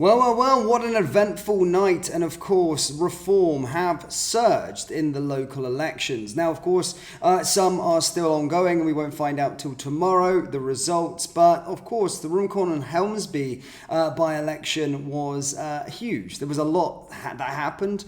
Well, what an eventful night, and of course, reform have surged in the local elections. Now, of course, some are still ongoing, and we won't find out till tomorrow the results, but of course, the Runcorn and Helmsby by-election was huge. There was a lot that happened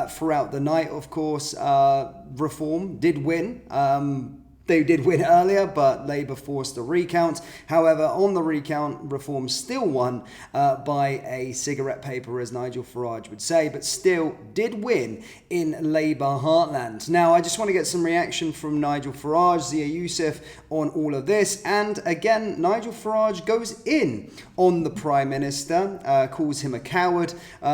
throughout the night. Of course, reform did win. They did win earlier, but Labour forced a recount. However, on the recount, Reform still won by a cigarette paper, as Nigel Farage would say, but still did win in Labour heartland. Now, I just want to get some reaction from Nigel Farage, Zia Youssef, on all of this. And again, Nigel Farage goes in on the Prime Minister, calls him a coward.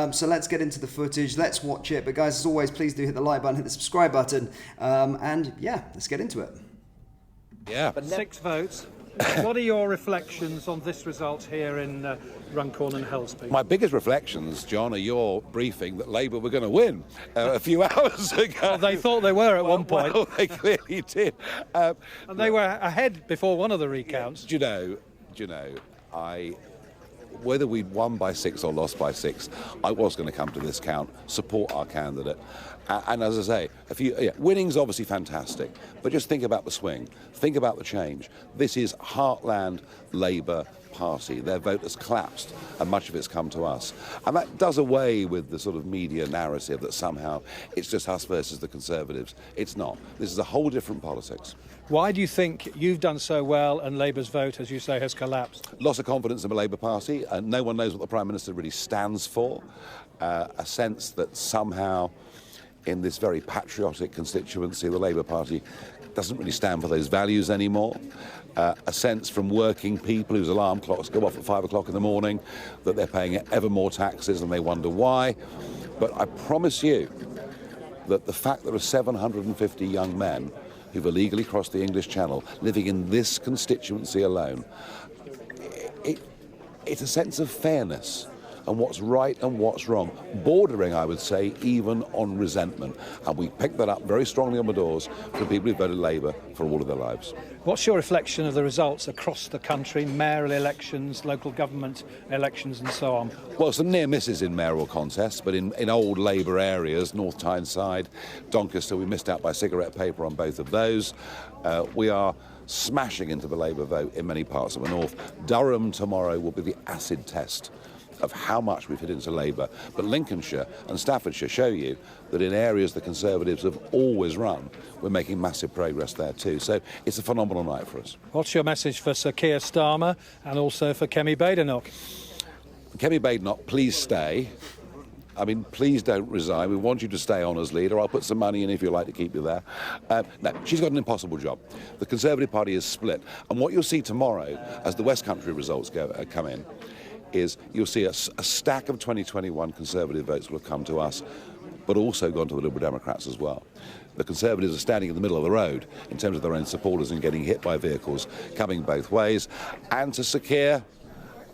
So let's get into the footage. Let's watch it. But guys, as always, please do hit the like button, hit the subscribe button. And yeah, let's get into it. Yeah. 6 votes. What are your reflections on this result here in Runcorn and Helmsby? My biggest reflections, John, are your briefing that Labour were going to win a few hours ago. Well, they thought they were at one point. Well, they clearly did. And they were ahead before one of the recounts. Do you know, whether we'd won by 6 or lost by 6, I was going to come to this count, support our candidate. And as I say, winning's obviously fantastic, but just think about the swing, think about the change. This is heartland Labour Party. Their vote has collapsed, and much of it's come to us. And that does away with the sort of media narrative that somehow it's just us versus the Conservatives. It's not. This is a whole different politics. Why do you think you've done so well and Labour's vote, as you say, has collapsed? Loss of confidence in the Labour Party, and no one knows what the Prime Minister really stands for. A sense that somehow, in this very patriotic constituency, the Labour Party doesn't really stand for those values anymore. A sense from working people whose alarm clocks go off at 5 o'clock in the morning that they're paying ever more taxes and they wonder why. But I promise you that the fact there are 750 young men who've illegally crossed the English Channel living in this constituency alone, it's a sense of fairness and what's right and what's wrong, bordering, I would say, even on resentment. And we picked that up very strongly on the doors for people who voted Labour for all of their lives. What's your reflection of the results across the country, mayoral elections, local government elections and so on? Well, some near misses in mayoral contests, but in old Labour areas, North Tyneside, Doncaster, we missed out by cigarette paper on both of those. We are smashing into the Labour vote in many parts of the north. Durham tomorrow will be the acid test of how much we've hit into Labour. But Lincolnshire and Staffordshire show you that in areas the Conservatives have always run, we're making massive progress there too. So it's a phenomenal night for us. What's your message for Sir Keir Starmer and also for Kemi Badenoch? Kemi Badenoch, please stay. I mean, please don't resign. We want you to stay on as leader. I'll put some money in if you'd like to keep you there. No, she's got an impossible job. The Conservative Party is split. And what you'll see tomorrow, as the West Country results come in, is you'll see a stack of 2021 Conservative votes will have come to us, but also gone to the Liberal Democrats as well. The Conservatives are standing in the middle of the road in terms of their own supporters and getting hit by vehicles coming both ways. And to Sir Keir,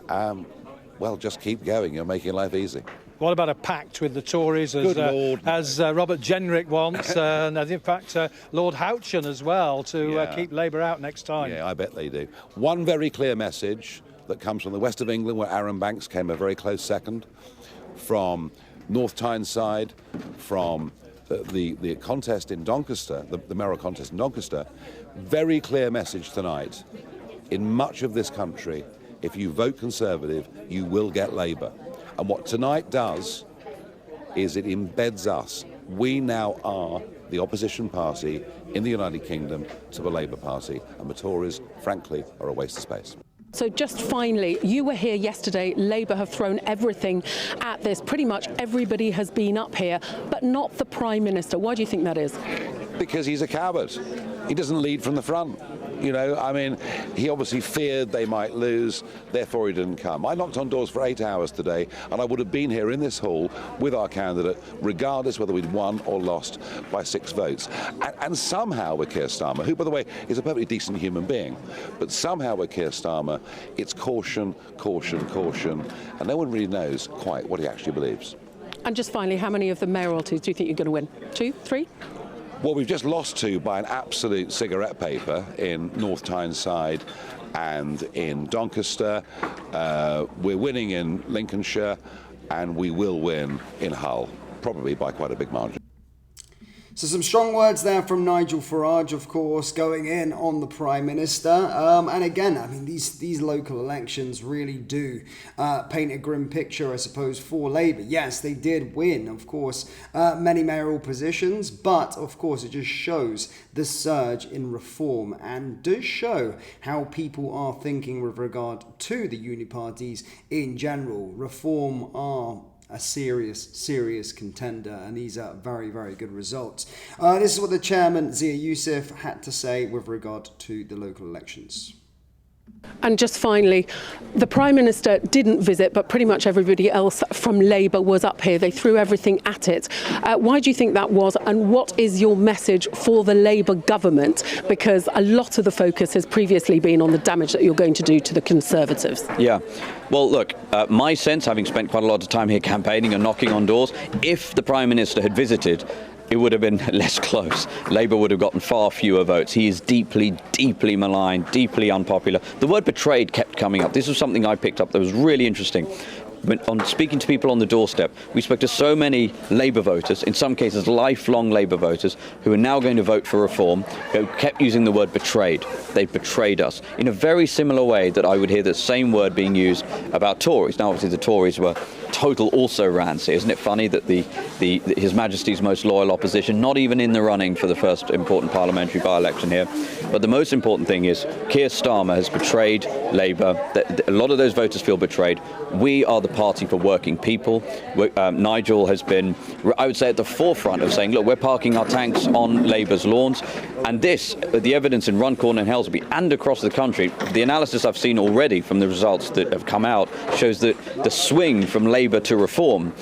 well, just keep going. You're making life easy. What about a pact with the Tories, as Robert Jenrick wants, and in fact Lord Houchin as well, to keep Labour out next time? Yeah, I bet they do. One very clear message that comes from the west of England, where Aaron Banks came a very close second, from North Tyneside, from the contest in Doncaster, the mayoral contest in Doncaster. Very clear message tonight. In much of this country, if you vote Conservative, you will get Labour. And what tonight does is it embeds us. We now are the opposition party in the United Kingdom to the Labour Party, and the Tories, frankly, are a waste of space. So just finally, you were here yesterday. Labour have thrown everything at this. Pretty much everybody has been up here, but not the Prime Minister. Why do you think that is? Because he's a coward. He doesn't lead from the front. You know, I mean, he obviously feared they might lose, therefore he didn't come. I knocked on doors for 8 hours today, and I would have been here in this hall with our candidate, regardless whether we'd won or lost by 6 votes. And somehow with Keir Starmer, who, by the way, is a perfectly decent human being, but somehow with Keir Starmer, it's caution, caution, caution, and no one really knows quite what he actually believes. And just finally, how many of the mayoralties do you think you're going to win? 2, 3? Well, we've just lost to by an absolute cigarette paper in North Tyneside and in Doncaster. We're winning in Lincolnshire, and we will win in Hull, probably by quite a big margin. So some strong words there from Nigel Farage, of course, going in on the Prime Minister. And again, I mean, these local elections really do paint a grim picture, I suppose, for Labour. Yes, they did win, of course, many mayoral positions, but, of course, it just shows the surge in reform and does show how people are thinking with regard to the uniparties in general. Reform are a serious contender, and these are very, very good results. This is what the chairman, Zia Youssef, had to say with regard to the local elections. And just finally, the Prime Minister didn't visit, but pretty much everybody else from Labour was up here. They threw everything at it. Why do you think that was, and what is your message for the Labour government? Because a lot of the focus has previously been on the damage that you're going to do to the Conservatives. Yeah. Well, look, my sense, having spent quite a lot of time here campaigning and knocking on doors, if the Prime Minister had visited, it would have been less close. Labour would have gotten far fewer votes. He is deeply, deeply maligned, deeply unpopular. The word betrayed kept coming up. This was something I picked up that was really interesting. When, on speaking to people on the doorstep, we spoke to so many Labour voters, in some cases lifelong Labour voters, who are now going to vote for reform, who kept using the word betrayed. They betrayed us. In a very similar way that I would hear the same word being used about Tories. Now, obviously, the Tories were total also-rans here. Isn't it funny that His Majesty's most loyal opposition, not even in the running for the first important parliamentary by-election here, but the most important thing is Keir Starmer has betrayed Labour. A lot of those voters feel betrayed. We are the party for working people. Nigel has been, I would say, at the forefront of saying, look, we're parking our tanks on Labour's lawns. And this, the evidence in Runcorn and Helsby and across the country, the analysis I've seen already from the results that have come out shows that the swing from Labour to reform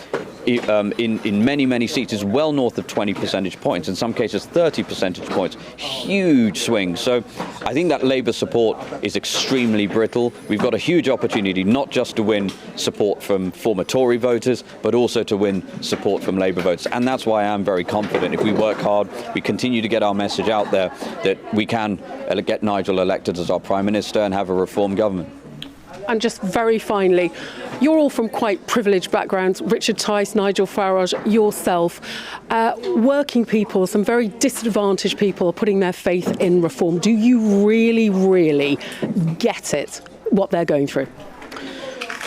in many seats is well north of 20 percentage points, in some cases 30 percentage points. Huge swing. So I think that Labour support is extremely brittle. We've got a huge opportunity not just to win support from former Tory voters, but also to win support from Labour voters. And that's why I am very confident. If we work hard, we continue to get our message out there, that we can get Nigel elected as our Prime Minister and have a reform government. And just very finally, you're all from quite privileged backgrounds. Richard Tice, Nigel Farage, yourself. Working people, some very disadvantaged people are putting their faith in reform. Do you really get it, what they're going through?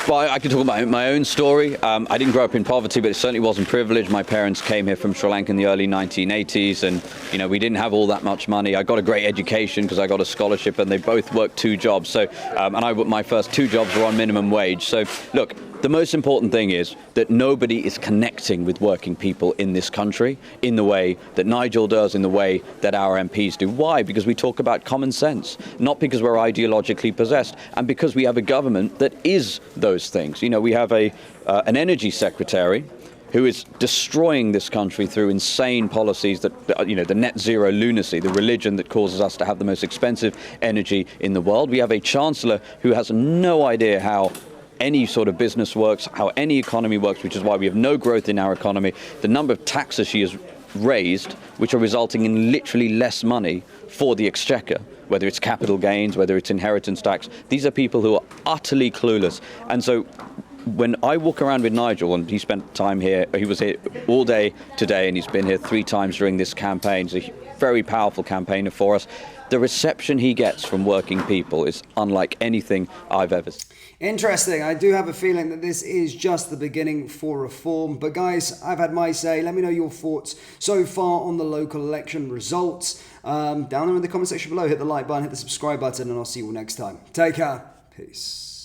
Well, I can talk about my own story. I didn't grow up in poverty, but it certainly wasn't privileged. My parents came here from Sri Lanka in the early 1980s, and we didn't have all that much money. I got a great education because I got a scholarship, and they both worked 2 jobs. So, my first 2 jobs were on minimum wage. So, look, the most important thing is that nobody is connecting with working people in this country in the way that Nigel does, in the way that our MPs do. Why? Because we talk about common sense, not because we're ideologically possessed, and because we have a government that is those things. We have an energy secretary who is destroying this country through insane policies that, the net zero lunacy, the religion that causes us to have the most expensive energy in the world. We have a chancellor who has no idea how any sort of business works, how any economy works, which is why we have no growth in our economy. The number of taxes she has raised, which are resulting in literally less money for the exchequer, whether it's capital gains, whether it's inheritance tax. These are people who are utterly clueless. And so when I walk around with Nigel, and he spent time here, he was here all day today, and he's been here 3 times during this campaign. He's a very powerful campaigner for us. The reception he gets from working people is unlike anything I've ever seen. Interesting. I do have a feeling that this is just the beginning for reform. But guys, I've had my say. Let me know your thoughts so far on the local election results. Down there in the comment section below, hit the like button, hit the subscribe button, and I'll see you all next time. Take care. Peace.